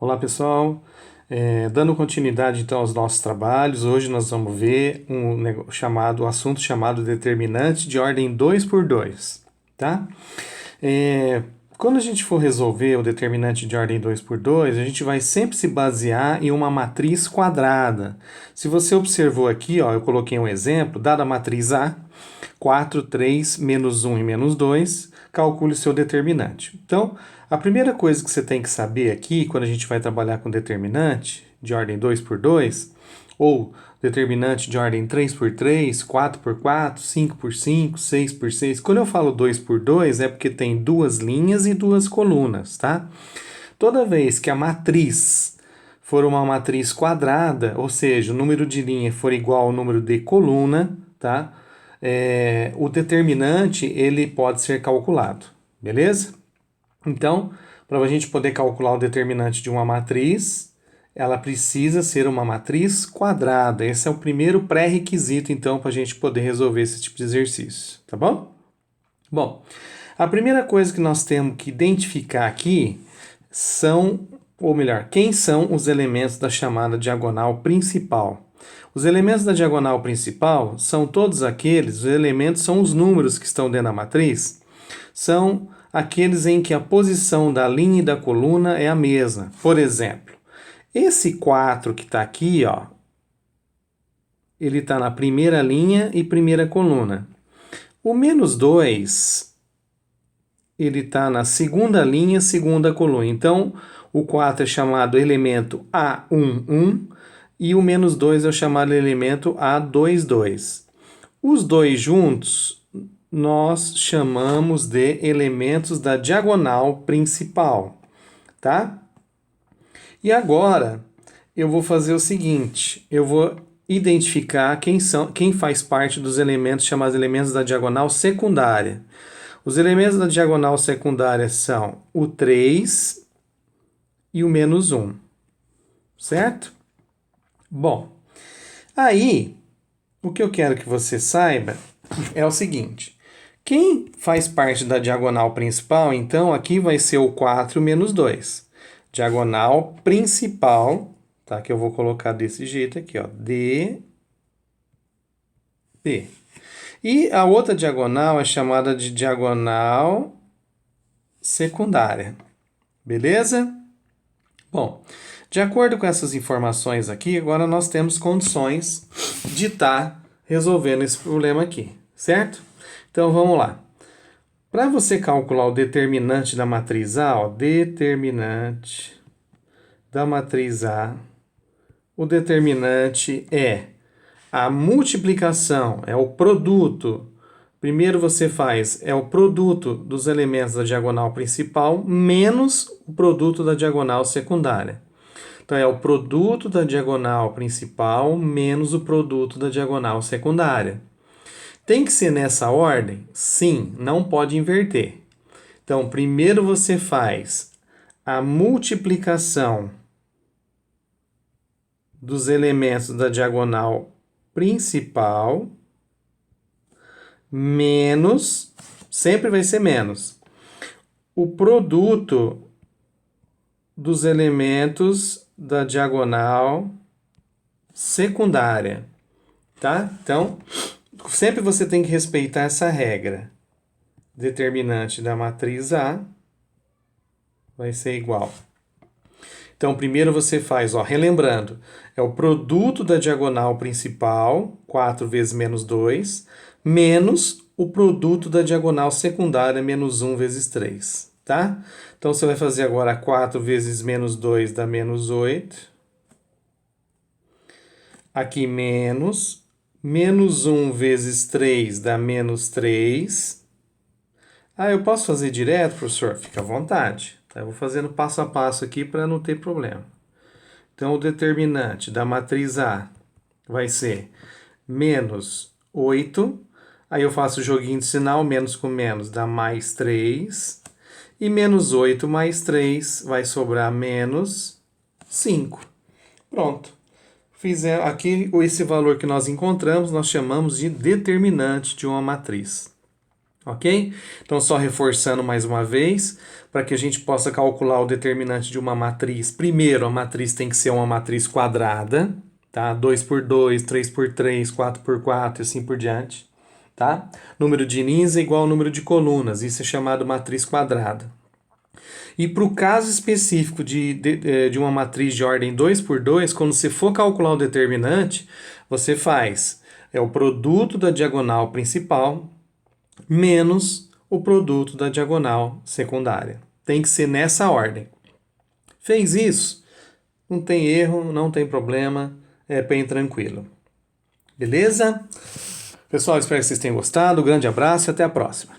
Olá pessoal, dando continuidade então aos nossos trabalhos, hoje nós vamos ver um assunto chamado determinante de ordem 2 por 2, tá? Quando a gente for resolver o determinante de ordem 2 por 2, a gente vai sempre se basear em uma matriz quadrada. Se você observou aqui, ó, eu coloquei um exemplo, dada a matriz A, 4, 3, menos 1 e menos 2, calcule o seu determinante. Então, a primeira coisa que você tem que saber aqui, quando a gente vai trabalhar com determinante de ordem 2 por 2, ou determinante de ordem 3 por 3, 4 por 4, 5 por 5, 6 por 6. Quando eu falo 2 por 2 é porque tem duas linhas e duas colunas, tá? Toda vez que a matriz for uma matriz quadrada, ou seja, o número de linha for igual ao número de coluna, tá? O determinante ele pode ser calculado, beleza? Então, para a gente poder calcular o determinante de uma matriz, ela precisa ser uma matriz quadrada. Esse é o primeiro pré-requisito, então, para a gente poder resolver esse tipo de exercício, tá bom? Bom, a primeira coisa que nós temos que identificar aqui são, ou melhor, quem são os elementos da chamada diagonal principal. Os elementos da diagonal principal são todos aqueles, os elementos são os números que estão dentro da matriz, são aqueles em que a posição da linha e da coluna é a mesma. Por exemplo, esse 4 que está aqui, ó, ele está na primeira linha e primeira coluna. O menos 2, ele está na segunda linha, segunda coluna. Então, o 4 é chamado elemento A11 e o menos 2 é o chamado elemento A22. Os dois juntos nós chamamos de elementos da diagonal principal, tá? E agora eu vou fazer o seguinte, eu vou identificar quem faz parte dos elementos chamados elementos da diagonal secundária. Os elementos da diagonal secundária são o 3 e o menos 1, certo? Bom, aí o que eu quero que você saiba é o seguinte: quem faz parte da diagonal principal, então aqui vai ser o 4 menos 2. Diagonal principal, tá? Que eu vou colocar desse jeito aqui, ó, DP. E a outra diagonal é chamada de diagonal secundária. Beleza? Bom, de acordo com essas informações aqui, agora nós temos condições de estar resolvendo esse problema aqui, certo? Então vamos lá. Para você calcular o determinante da matriz A, ó, determinante da matriz A, o determinante é a multiplicação, é o produto. Primeiro você faz, é o produto dos elementos da diagonal principal menos o produto da diagonal secundária. Então, é o produto da diagonal principal menos o produto da diagonal secundária. Tem que ser nessa ordem? Sim, não pode inverter. Então, primeiro você faz a multiplicação dos elementos da diagonal principal menos, sempre vai ser menos, o produto dos elementos da diagonal secundária, tá? Então, sempre você tem que respeitar essa regra. Determinante da matriz A vai ser igual. Então, primeiro você faz, ó, relembrando, é o produto da diagonal principal, 4 vezes menos 2, menos o produto da diagonal secundária, menos 1 vezes 3, tá? Então, você vai fazer agora 4 vezes menos 2 dá menos 8. Aqui menos 1 vezes 3 dá menos 3. Ah, eu posso fazer direto, professor? Fica à vontade. Tá? Eu vou fazendo passo a passo aqui para não ter problema. Então, o determinante da matriz A vai ser menos 8. Aí eu faço o joguinho de sinal, menos com menos dá mais 3. E menos 8 mais 3 vai sobrar menos 5. Pronto. Aqui esse valor que nós encontramos, nós chamamos de determinante de uma matriz. Ok? Então, só reforçando mais uma vez, para que a gente possa calcular o determinante de uma matriz. Primeiro, a matriz tem que ser uma matriz quadrada, tá? 2 por 2, 3 por 3, 4 por 4 e assim por diante, tá? Número de nins é igual ao número de colunas, isso é chamado matriz quadrada. E para o caso específico de uma matriz de ordem 2 por 2, quando você for calcular o determinante, você faz o produto da diagonal principal menos o produto da diagonal secundária. Tem que ser nessa ordem. Fez isso? Não tem erro, não tem problema, é bem tranquilo. Beleza? Pessoal, espero que vocês tenham gostado. Um grande abraço e até a próxima.